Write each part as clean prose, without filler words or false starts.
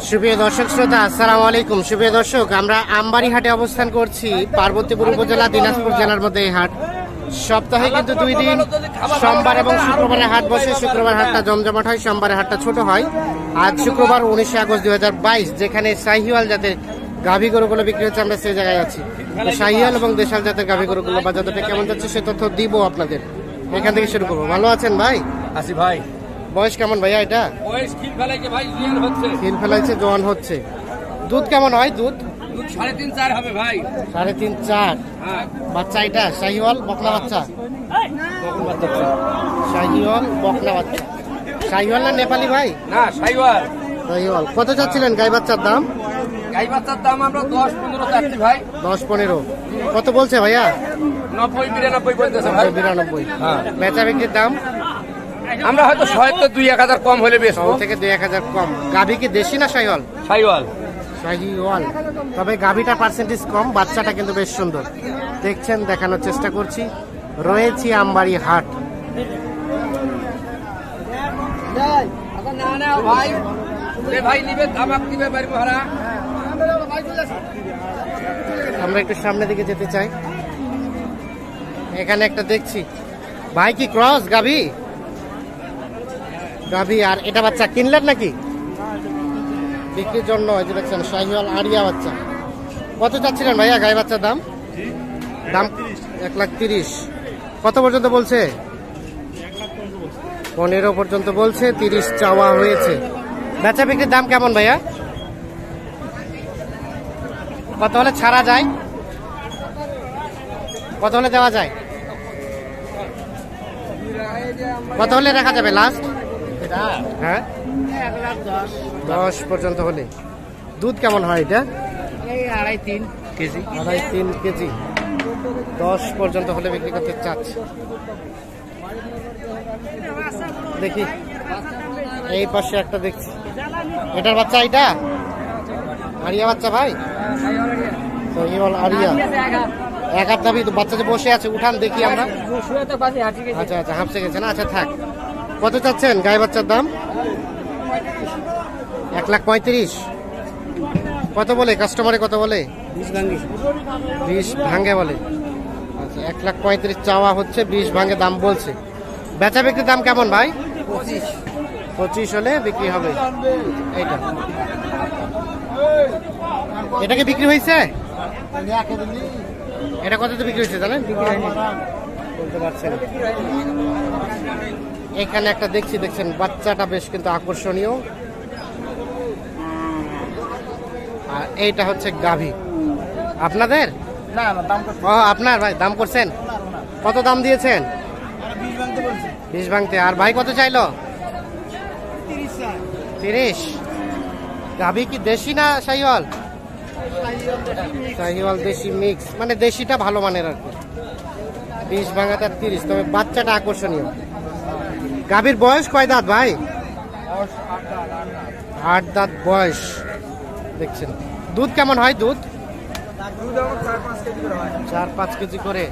সুপ্রিয় দর্শক শ্রোতা, আসসালামু আলাইকুম। সুপ্রিয় দর্শক, আমরা আমবাড়ি হাটে অবস্থান করছি। পার্বতীপুর উপজেলা, দিনাজপুর জেলার মধ্যে এই হাট সপ্তাহে কিন্তু 2 দিন, সোমবার এবং শুক্রবারে হাট বসে। শুক্রবার হাটটা জমজমাট হয়, সোমবারে হাটটা ছোট হয়। আজ শুক্রবার 19 আগস্ট 2022, যেখানে শাহিওয়াল জাতের গাভী গরুগুলো বিক্রি হচ্ছে, আমরা সেই জায়গায় আছি। তো শাহিওয়াল এবং দেশাল জাতের গাভী গরুগুলো বাজারটা কেমন যাচ্ছে সে তথ্য দিব আপনাদের। এখান থেকে শুরু করবো। ভালো আছেন ভাই? আছি ভাই। বয়স কেমন ভাইয়া? এটা বয়স খিল ফেলাইছে ভাই, জোয়ান হচ্ছে। খিল ফেলাইছে, জোয়ান হচ্ছে। দুধ কেমন হয়? দুধ 3.5-4 হবে ভাই। 3.5-4। হ্যাঁ, বাচ্চা এটা শাহিওয়াল বকনা বাচ্চা? কখন বাচ্চা? শাহিওয়াল বকনা বাচ্চা। শাহিওয়াল না নেপালি ভাই? না, শাহিওয়াল। শাহিওয়াল। কত চাচ্ছিলেন গাই বাচ্চার দাম? গাই বাচ্চার দাম আমরা 10-15 চাচ্ছি ভাই। 10-15। কত বলছে ভাইয়া? 90-92 বলতেছে ভাই। 92। হ্যাঁ। বেচা বিক্রির দাম আমরা হয়তো 2-1,000 কম হলে বেচবো। 100 থেকে 2-1000 কম। গাভী কি দেশি না শাহিওয়াল? শাহিওয়াল। শাহিওয়াল। তবে গাভীটা পার্সেন্টেজ কম, বাচ্চাটা কিন্তু বেশ সুন্দর। দেখছেন, দেখানোর চেষ্টা করছি। রয়েছি আমবাড়ি হাট। ভাই ভাই নিবে, ধামাক দিবে বাড়ি মহারা। আমরা একটু সামনের দিকে যেতে চাই। এখানে একটা দেখছি ভাই, কি ক্রস গাভী? গাভী। আর এটা বাচ্চা কিনলেন নাকি বিক্রির জন্য? এই যে দেখছেন শাহিওয়াল আড়িয়া বাচ্চা। কত চাচ্ছিলেন ভাইয়া গাই বাচ্চার দাম? দাম 1,30,000। কত পর্যন্ত বলছে? 15 পর্যন্ত বলছে, 30 চাওয়া হয়েছে। বেচা বিক্রির দাম কেমন ভাইয়া? কত হলে ছাড়া যায়? কত হলে দেওয়া যায়? কত হলে রাখা যাবে লাস্ট? হ্যাঁ, 10 পর্যন্ত হলে। দুধ কেমন হয় এটা? 2.5-3 কেজি। 2.5-3 কেজি। 10 পর্যন্ত হলে বিক্রি করতে চাচ্ছে। দেখি এই পাশে একটা দেখছি। এটার বাচ্চা? এটা আরিয়া বাচ্চা ভাই? আরিয়া। এক হাত দাবি। বাচ্চা যে বসে আছে, উঠান দেখি আমরা। আচ্ছা আচ্ছা, হাঁপসে গেছে না? আচ্ছা থাক। কত চাচ্ছেন গাই বাচ্চার দাম? 1,35,000। কত বলে কাস্টমারে? কত বলে? 20 ভাঙে বলে। আচ্ছা, 1,35,000 চাওয়া হচ্ছে, 20 ভাঙে দাম বলছে। বেচা বিক্রির দাম কেমন ভাই? 25 হলে বিক্রি হবে। এইটা, এটা কি বিক্রি হয়েছে? এটা কততে বিক্রি হয়েছে জানেন? বলতে পারছেন। এখানে একটা দেখছি, দেখছেন বাচ্চাটা বেশ কিন্তু আকর্ষণীয়। আর এইটা হচ্ছে গাভী আপনাদের? ও আপনার ভাই, দাম করছেন? কত দাম দিয়েছেন? 20 ভাঙতে। আর ভাই কত চাইলো? 30। গাভী কি দেশি না শাহিওয়াল? শাহিওয়াল দেশি মিক্স, মানে দেশিটা ভালো মানের আর কি। 20 ভাঙাতে 30। তবে বাচ্চাটা আকর্ষণীয়। গাভীর বয়স কয় দাঁত ভাই? 8 দাঁত বয়স। দেখছেন দুধ কেমন হয়? দুধ 4-5 কেজি করে।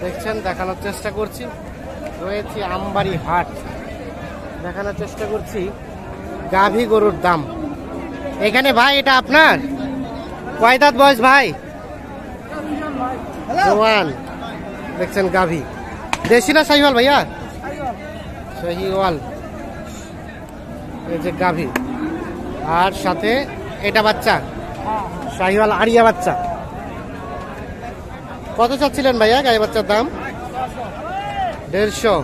দেখছেন, দেখানোর চেষ্টা করছি। রয়েছি আমবাড়ি হাট, দেখানোর চেষ্টা করছি গাভী গরুর দাম। এখানে ভাই, এটা আপনার কয় দাঁত বয়স ভাই? জওয়ান। দেখছেন গাভী দেশি না শাহিওয়াল ভাইয়া? শাহিওয়াল। এই যে গাভী, আর সাথে এটা বাচ্চা শাহিওয়াল আড়িয়া বাচ্চা। কত চাচ্ছিলেন ভাইয়া গাই বাচ্চার দাম? 150।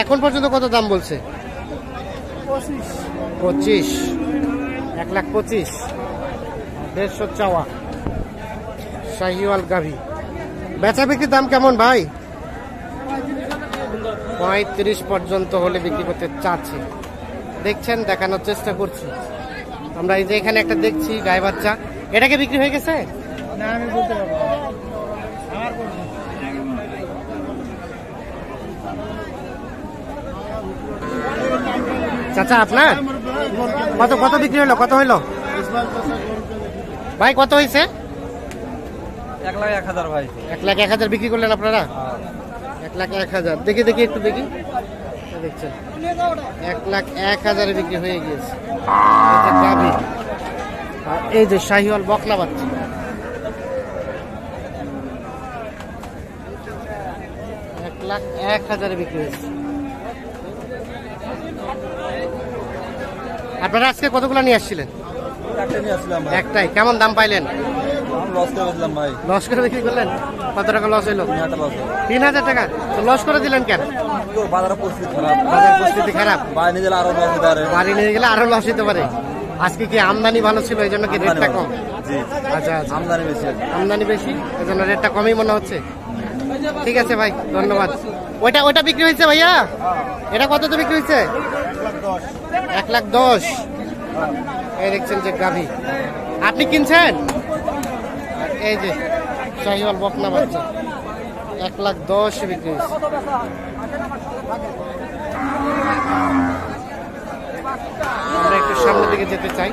এখন পর্যন্ত কত দাম বলছে? 25। 1,25,000। 150 চাওয়া। শাহিওয়াল গাভী। বেচা বিক্রির দাম কেমন ভাই? 35 পর্যন্ত হলে বিক্রি করতে চাচ্ছে। দেখছেন, দেখানোর চেষ্টা করছি আমরা। এই যে এখানে একটা দেখছি গাই বাচ্চা, এটাকে বিক্রি হয়ে গেছে? না, আমি বলতে পারবো না। চাচা আপনার কত কত বিক্রি হলো? কত হইলো ভাই? কত হয়েছে? 1,01,000 ভাই। 1,01,000 বিক্রি করলেন আপনারা? 1,01,000। দেখি দেখি একটু দেখি। দেখছেন 1,01,000 বিক্রি হয়ে গিয়েছে। এই যে গাভী, আর এই যে শাহিওয়াল বকনা বাচ্চা, 1,01,000 বিক্রি হয়েছে। আপনারা আজকে কতগুলো নিয়ে আসছিলেন? একটাই। কেমন দাম পাইলেন? লস করে বিক্রি করলেন? কত টাকা লস হইলো? 3,000 টাকা। তো লস করে দিলেন কেন? বাজার পরিস্থিতি খারাপ, বাড়ি নিয়ে গেলে আরো লস হতে পারে। আজকে কি আমদানি ভালো ছিল এই জন্য কি রেটটা কম? আচ্ছা, আমদানি বেশি এই জন্য রেটটা কমই মনে হচ্ছে। ঠিক আছে ভাই, ধন্যবাদ। ওইটা বিক্রি হয়েছে ভাইয়া? এটা কততে বিক্রি হয়েছে? 1,10,000। এই দেখছেন যে গাভী, আপনি কিনছেন? এই যে শাহিওয়াল বকনা বাচ্চা 1,10,000 বিক্রি হয়েছে। আমরা একটু সামনের দিকে যেতে চাই।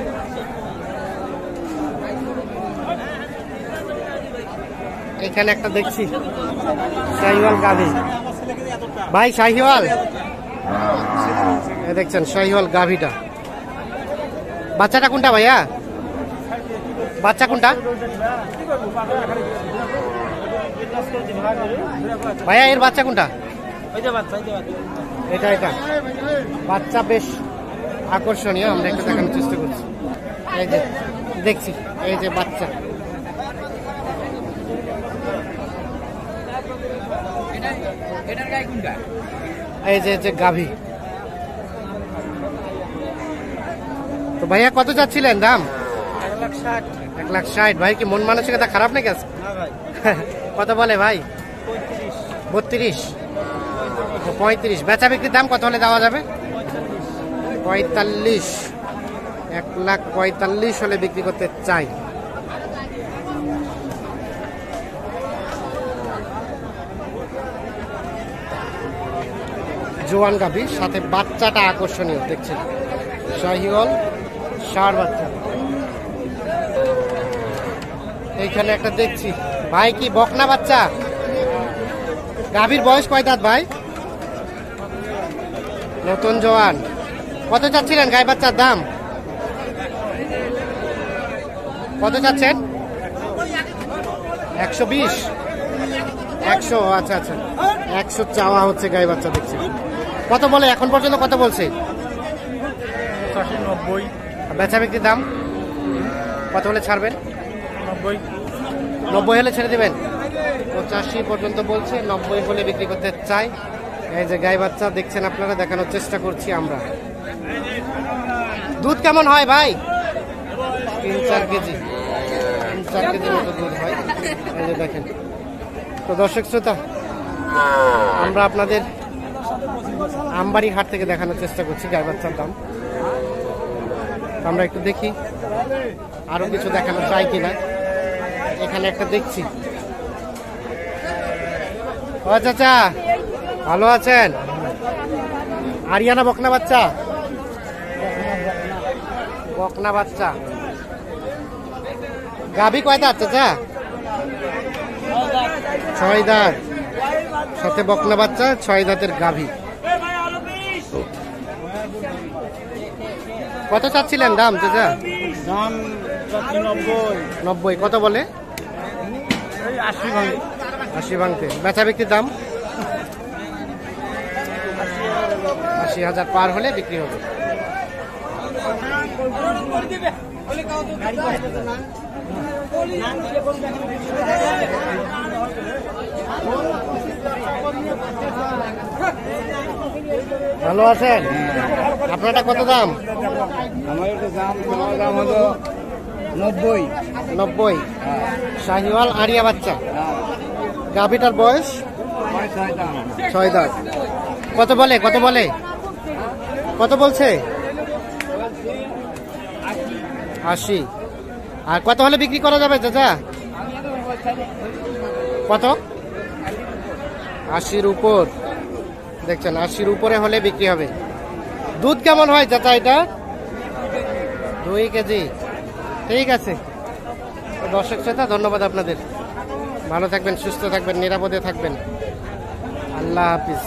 এখানে একটা দেখছি শাহিওয়াল গাভী। ভাই শাহিওয়াল, দেখছেন শাহিওয়াল গাভীটা। বাচ্চাটা কোনটা ভাইয়া? বাচ্চা কোনটা ভাইয়া? এর বাচ্চা কোনটা? এটা বাচ্চা বেশ আকর্ষণীয়, আমরা একটু দেখানোর চেষ্টা করছি। এই যে দেখছি, এই যে বাচ্চা, এই যে গাভী। তো ভাইয়া কত চাচ্ছিলেন দাম? 1,60,000। ভাই কি মন মানসিকতা খারাপ নাকি আছে? কত বলে ভাই? 32, 35। বেচা বিক্রির দাম কত হলে দেওয়া যাবে? 45। 1,45,000 হলে বিক্রি করতে চাই। জোয়ান গাভী, সাথে বাচ্চাটা আকর্ষণীয়, দেখছেন শাহিওয়াল ষাঁড় বাচ্চা। এইখানে একটা দেখছি ভাই, কি বকনা বাচ্চা। গাভীর বয়স কয় দাঁত ভাই? নতুন জোয়ান। কত চাচ্ছিলেন গাই বাচ্চার দাম? কত চাচ্ছেন? 120, 100। আচ্ছা, 100 চাওয়া হচ্ছে গাই বাচ্চা। দেখছি কত বলে এখন পর্যন্ত? কত বলছে? 90। বেচা বিক্রির দাম কত হলে ছাড়বেন? 90 হলে ছেড়ে দেবেন? 85 পর্যন্ত বলছে, 90 হলে বিক্রি করতে চাই। এই যে গাই বাচ্চা দেখছেন আপনারা, দেখানোর চেষ্টা করছি আমরা। দুধ কেমন হয় ভাই? 3-4 কেজি, 3-4 কেজির মতো দুধ হয়। এই যে দেখেন। তো দর্শক শ্রোতা, আমরা আপনাদের আমবাড়ি হাট থেকে দেখানোর চেষ্টা করছি গাই বাচ্চার দাম। আমরা একটু দেখি আরো কিছু দেখানো চাই কিনা। এখানে একটা দেখছি। ও চাচা, ভালো আছেন? আরিয়ানা বকনা বাচ্চা, বকনা বাচ্চা। গাভী কয় দাঁত চাচা? 6 দাঁত, সাথে বকনা বাচ্চা, 6 দাঁতের গাভী। কত চাচ্ছিলেন দাম চাচা? দাম 90। কত বলে? 80 ভাঙতে। বেচা বিক্রির দাম 80,000 পার হলে বিক্রি হবে। ভালো আছেন? আপনারটা কত দাম? আমার দাম হলো 90। 90। শাহিওয়াল আরিয়া বাচ্চা। গাভীটার বয়স 6 দাঁত। কত বলে? কত বলে? কত বলছে? 80। আর কত হলে বিক্রি করা যাবে চাচা? কত? 80-র উপর। দেখছেন 80-র উপরে হলে বিক্রি হবে। দুধ কেমন হয় চাচা এটা? 2 কেজি। ঠিক আছে। দর্শক শ্রোতা, ধন্যবাদ আপনাদের। ভালো থাকবেন, সুস্থ থাকবেন, নিরাপদে থাকবেন। আল্লাহ হাফিজ।